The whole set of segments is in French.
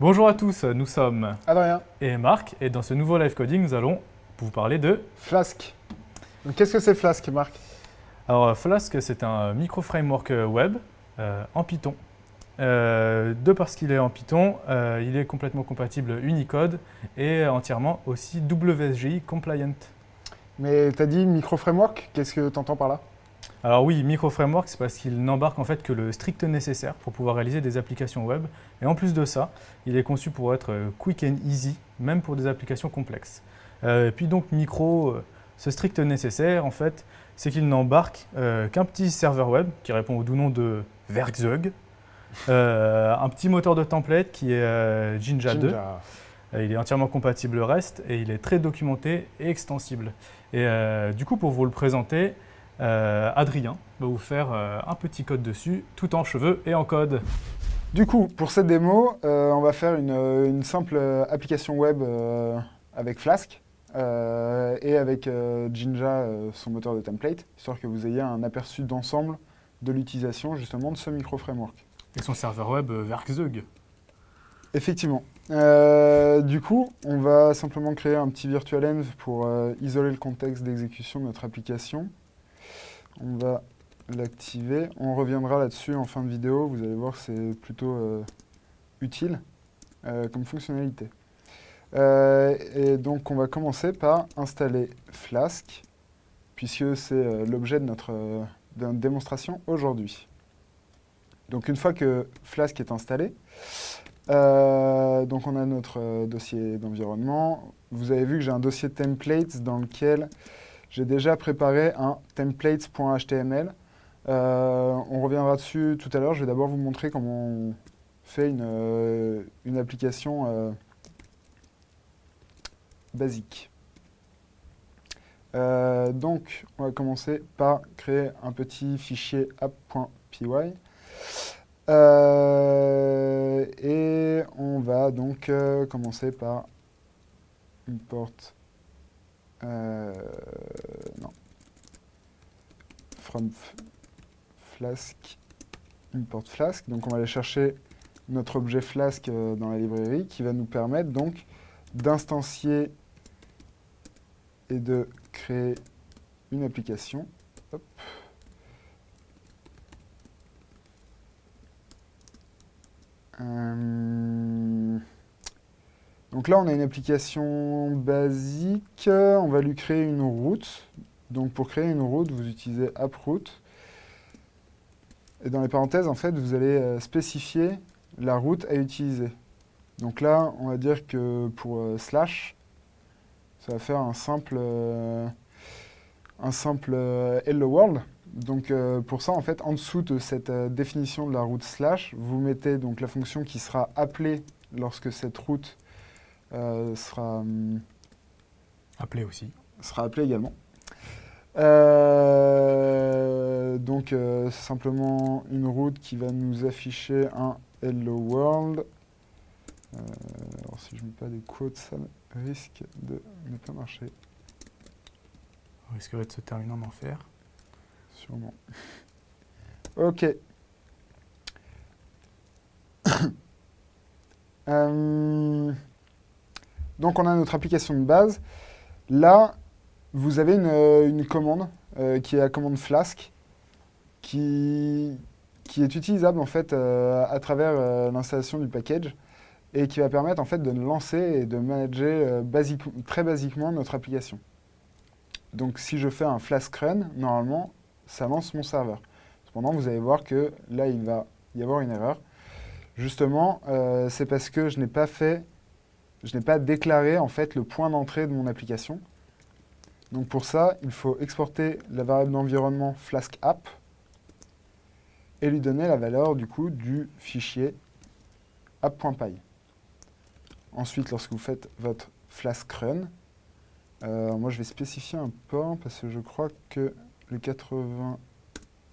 Bonjour à tous, nous sommes Adrien, et Marc, et dans ce nouveau live coding, nous allons vous parler de... Flask. Donc, qu'est-ce que c'est Flask, Marc? Alors Flask, c'est un micro-framework web en Python. De parce qu'il est en Python, il est complètement compatible Unicode et entièrement aussi WSGI compliant. Mais t'as dit micro-framework, qu'est-ce que t'entends par là? Alors oui, micro-framework, c'est parce qu'il n'embarque en fait que le strict nécessaire pour pouvoir réaliser des applications web. Et en plus de ça, il est conçu pour être quick and easy, même pour des applications complexes. Et puis donc micro, ce strict nécessaire, en fait, c'est qu'il n'embarque qu'un petit serveur web qui répond au doux nom de Werkzeug, un petit moteur de template qui est Jinja 2. Jinja. Il est entièrement compatible REST et il est très documenté et extensible. Et du coup, pour vous le présenter, Adrien va vous faire un petit code dessus, tout en cheveux et en code. Du coup, pour cette démo, on va faire une simple application web avec Flask et avec Jinja, son moteur de template, histoire que vous ayez un aperçu d'ensemble de l'utilisation justement de ce micro-framework. Et son serveur web Werkzeug. Effectivement. Du coup, on va simplement créer un petit virtualenv pour isoler le contexte d'exécution de notre application. On va l'activer. On reviendra là-dessus en fin de vidéo. Vous allez voir que c'est plutôt utile comme fonctionnalité. Et donc, on va commencer par installer Flask, puisque c'est l'objet de notre démonstration aujourd'hui. Donc, une fois que Flask est installé, donc on a notre dossier d'environnement. Vous avez vu que j'ai un dossier templates dans lequel j'ai déjà préparé un templates.html. On reviendra dessus tout à l'heure. Je vais d'abord vous montrer comment on fait une application basique. Donc, on va commencer par créer un petit fichier app.py. Et on va donc commencer par import non, from Flask, import Flask. Donc on va aller chercher notre objet Flask dans la librairie qui va nous permettre donc d'instancier et de créer une application. Hop. Donc là, on a une application basique. On va lui créer une route. Donc pour créer une route, vous utilisez approute. Et dans les parenthèses, en fait, vous allez spécifier la route à utiliser. Donc là, on va dire que pour slash, ça va faire un simple hello world. Donc pour ça, en fait, en dessous de cette définition de la route slash, vous mettez donc la fonction qui sera appelée lorsque cette route sera Appelé aussi. appelée également. Donc c'est simplement une route qui va nous afficher un hello world. Alors si je ne mets pas des quotes, ça risque de ne pas marcher. On risquerait de se terminer en enfer. Sûrement. Ok. Donc on a notre application de base. Là, vous avez une commande qui est la commande Flask qui est utilisable en fait à travers l'installation du package et qui va permettre en fait de lancer et de manager très basiquement notre application. Donc si je fais un Flask run, normalement, ça lance mon serveur. Cependant, vous allez voir que là, il va y avoir une erreur. Justement, c'est parce que je n'ai pas déclaré en fait le point d'entrée de mon application. Donc pour ça, il faut exporter la variable d'environnement Flask app et lui donner la valeur du coup du fichier app.py. Ensuite, lorsque vous faites votre Flask run, moi je vais spécifier un port parce que je crois que le 80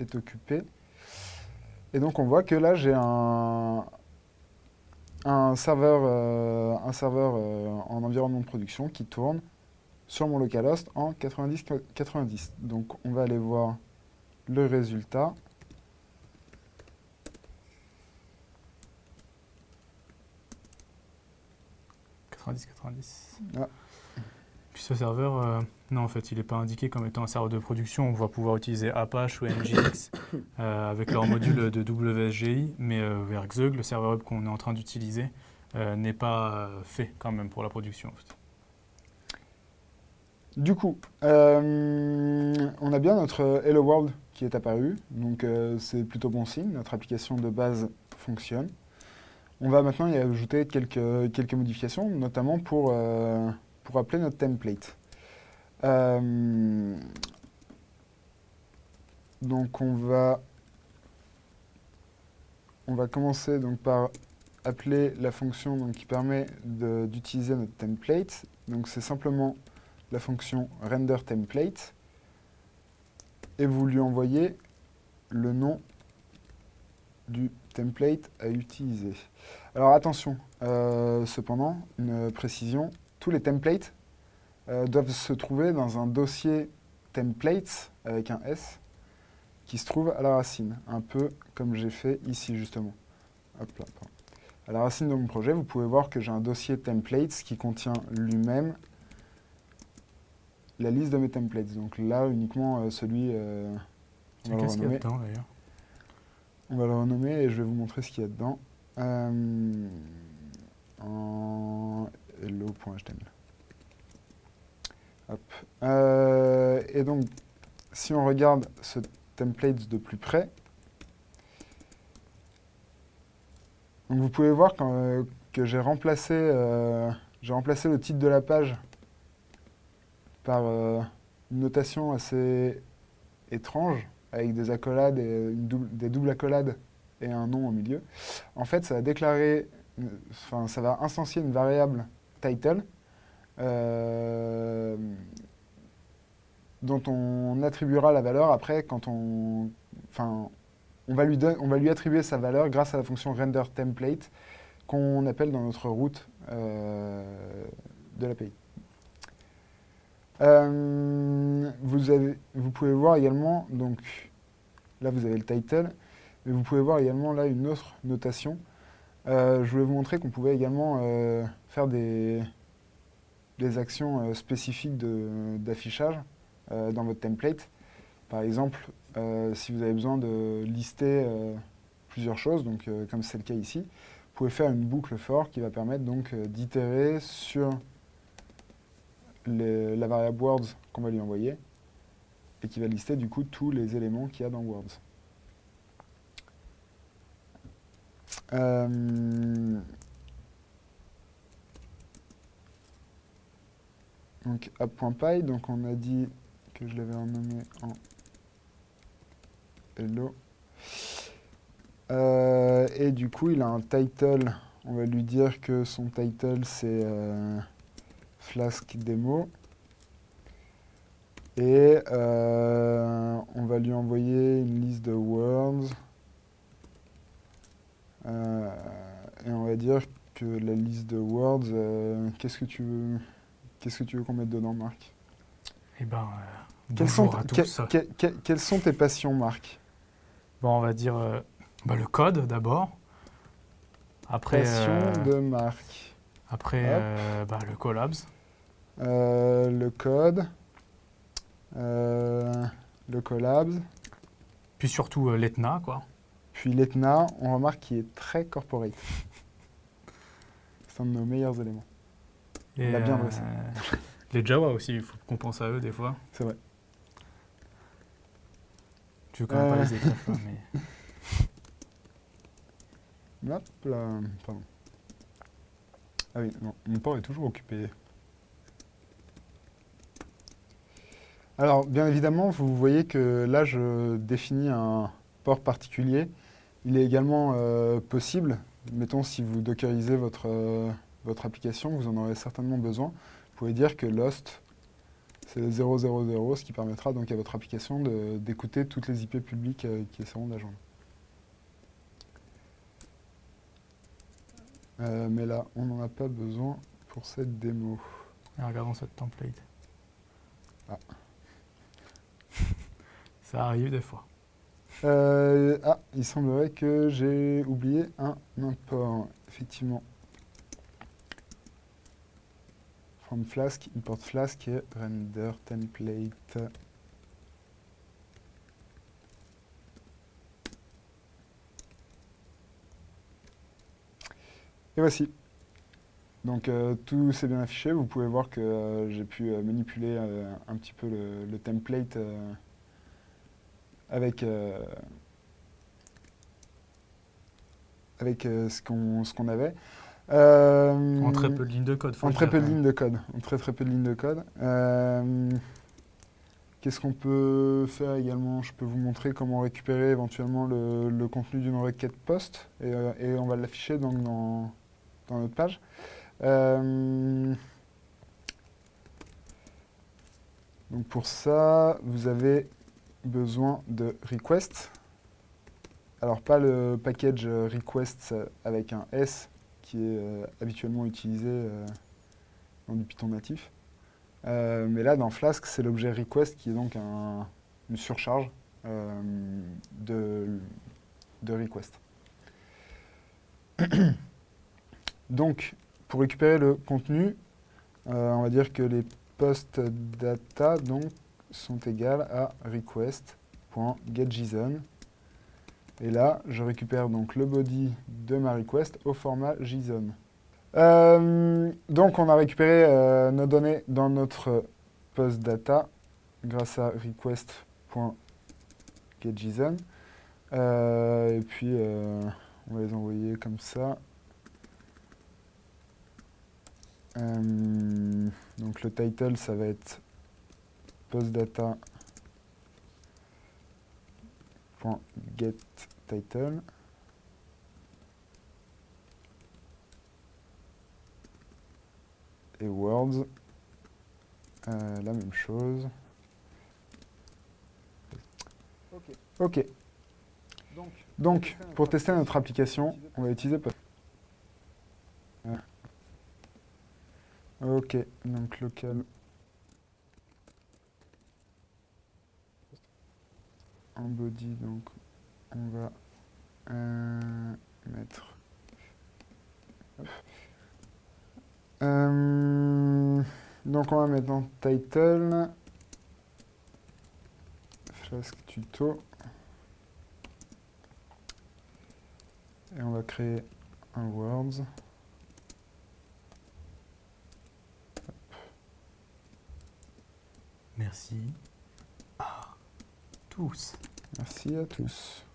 est occupé. Et donc on voit que là j'ai un serveur en environnement de production qui tourne sur mon localhost en 90-90. Donc on va aller voir le résultat. 90. Ah. Puis ce serveur, non, en fait, il n'est pas indiqué comme étant un serveur de production. On va pouvoir utiliser Apache ou Nginx avec leur module de WSGI, mais Werkzeug, le serveur web qu'on est en train d'utiliser, n'est pas fait quand même pour la production. En fait. Du coup, on a bien notre Hello World qui est apparu, donc c'est plutôt bon signe, notre application de base fonctionne. On va maintenant y ajouter quelques modifications, notamment pour appeler notre template. Donc on va commencer donc par appeler la fonction donc, qui permet d'utiliser notre template. Donc c'est simplement la fonction renderTemplate et vous lui envoyez le nom du template à utiliser. Alors attention, cependant, une précision, tous les templates doivent se trouver dans un dossier templates avec un S qui se trouve à la racine, un peu comme j'ai fait ici justement. Hop là, pardon. À la racine de mon projet, vous pouvez voir que j'ai un dossier templates qui contient lui-même la liste de mes templates. Donc là, uniquement celui... on va le Qu'est-ce qu'il y a renommer. dedans d'ailleurs? On va le renommer et je vais vous montrer ce qu'il y a dedans. En hello.html. Hop. Et donc, si on regarde ce template de plus près, donc vous pouvez voir que j'ai remplacé le titre de la page par une notation assez étrange, avec des accolades, et des doubles accolades et un nom au milieu. En fait, ça va déclarer, ça va instancier une variable title dont on attribuera la valeur après quand on va lui attribuer sa valeur grâce à la fonction renderTemplate qu'on appelle dans notre route de l'API. Vous pouvez voir également, donc là vous avez le title, mais vous pouvez voir également là une autre notation. Je voulais vous montrer qu'on pouvait également faire des actions spécifiques d'affichage dans votre template. Par exemple, si vous avez besoin de lister plusieurs choses, donc comme c'est le cas ici, vous pouvez faire une boucle for qui va permettre donc d'itérer sur la variable words qu'on va lui envoyer et qui va lister du coup tous les éléments qu'il y a dans words. Donc app.py, donc on a dit que je l'avais renommé en hello. Et du coup il a un title, on va lui dire que son title c'est Flask Demo. Et on va lui envoyer une liste de words. Et on va dire que la liste de words, qu'est-ce que tu veux qu'on mette dedans, Marc? Eh ben, Quelles bonjour à tous. quelles sont tes passions, Marc? Bon, on va dire le code d'abord. Après, Passion de Marc. après le collabs. Le code. Le collabs. Puis surtout l'Etna, quoi. Puis l'Etna, on remarque qu'il est très corporate. C'est un de nos meilleurs éléments. Et, on l'a bien dressé. Les Java aussi, il faut qu'on pense à eux des fois. C'est vrai. Tu veux quand même pas les écrire, quoi, mais... Hop là, pardon. Ah oui, non, mon port est toujours occupé. Alors, bien évidemment, vous voyez que là, je définis un port particulier. Il est également possible, mettons si vous dockerisez votre application, vous en aurez certainement besoin. Vous pouvez dire que Lost, c'est 000, ce qui permettra donc à votre application d'écouter toutes les IP publiques qui essaieront de la joindre. Mais là, on n'en a pas besoin pour cette démo. Et regardons cette template. Ah. Ça arrive des fois. Il semblerait que j'ai oublié un import, effectivement. from Flask, import Flask et render template. Et voici. Donc tout s'est bien affiché. Vous pouvez voir que j'ai pu manipuler un petit peu le template avec ce qu'on avait. En très peu de lignes de code, faut En le très dire, peu quand de même. lignes de code. En très peu de lignes de code. Qu'est-ce qu'on peut faire également? Je peux vous montrer comment récupérer éventuellement le contenu d'une requête post et on va l'afficher donc dans notre page. Donc pour ça, vous avez besoin de request. Alors pas le package request avec un S qui est habituellement utilisé dans du Python natif. Mais là, dans Flask, c'est l'objet request qui est donc une surcharge de request. Donc, pour récupérer le contenu, on va dire que les post data donc, sont égales à request.getJSON. Et là, je récupère donc le body de ma request au format JSON. Donc, on a récupéré nos données dans notre post data grâce à request.getJSON. Et puis, on va les envoyer comme ça. Donc le title, ça va être postdata.getTitle. Et words, la même chose. Ok. Donc, pour tester notre application, on va utiliser post. Ok, donc local. En body, donc on va mettre. Donc on va mettre dans title Flask tuto et on va créer un words. Merci à tous. Merci à tous.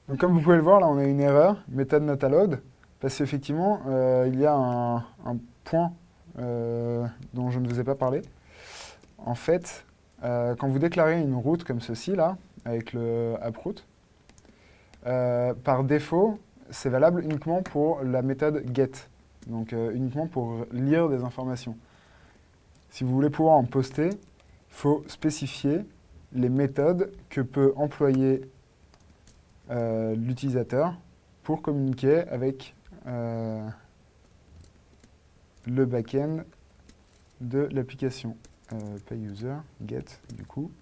Donc comme vous pouvez le voir, là on a une erreur, méthode not allowed, parce qu'effectivement il y a un point dont je ne vous ai pas parlé. En fait, quand vous déclarez une route comme ceci, là, avec le AppRoute, par défaut, c'est valable uniquement pour la méthode get, donc uniquement pour lire des informations. Si vous voulez pouvoir en poster, il faut spécifier les méthodes que peut employer l'utilisateur pour communiquer avec le back-end de l'application. PayUser, get, du coup.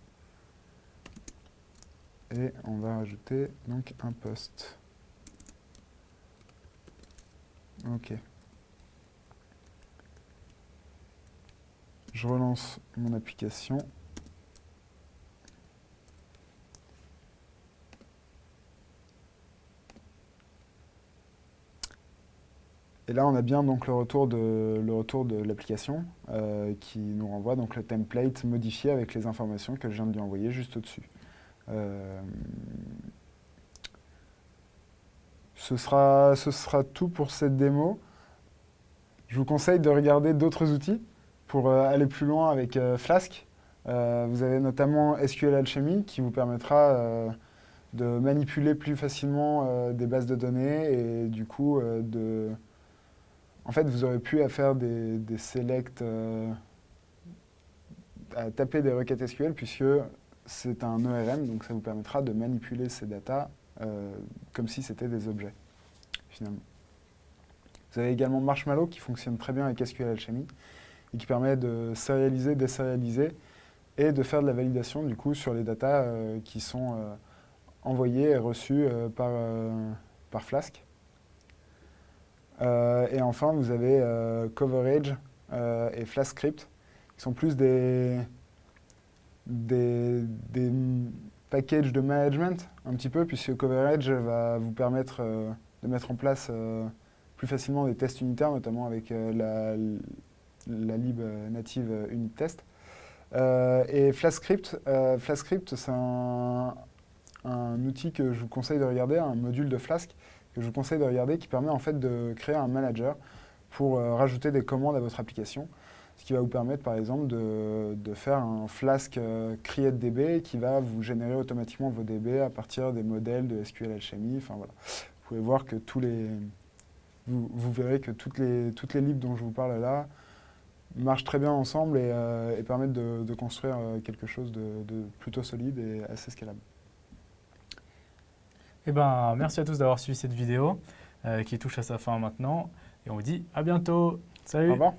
Et on va rajouter donc un post. Ok. Je relance mon application. Et là, on a bien donc le retour de l'application qui nous renvoie donc le template modifié avec les informations que je viens de lui envoyer juste au-dessus. Ce sera tout pour cette démo. Je vous conseille de regarder d'autres outils pour aller plus loin avec Flask. Vous avez notamment SQL Alchemy qui vous permettra de manipuler plus facilement des bases de données et du coup en fait, vous aurez pu à faire des selects, à taper des requêtes SQL puisque c'est un ERM, donc ça vous permettra de manipuler ces datas comme si c'était des objets, finalement. Vous avez également Marshmallow qui fonctionne très bien avec SQL Alchemy et qui permet de sérialiser, désérialiser et de faire de la validation du coup sur les datas qui sont envoyées et reçues par Flask. Et enfin, vous avez Coverage et FlashScript, qui sont plus des packages de management, un petit peu, puisque Coverage va vous permettre de mettre en place plus facilement des tests unitaires, notamment avec la lib native unit test. Et FlashScript, c'est un outil que je vous conseille de regarder, un module de Flask que je vous conseille de regarder, qui permet en fait de créer un manager pour rajouter des commandes à votre application, ce qui va vous permettre par exemple de faire un Flask create DB qui va vous générer automatiquement vos DB à partir des modèles de SQL Alchemy. Enfin, voilà. Vous pouvez voir que vous verrez que toutes les libs dont je vous parle là marchent très bien ensemble et permettent de construire quelque chose de plutôt solide et assez scalable. Eh ben, merci à tous d'avoir suivi cette vidéo qui touche à sa fin maintenant. Et on vous dit à bientôt. Au Salut! revoir.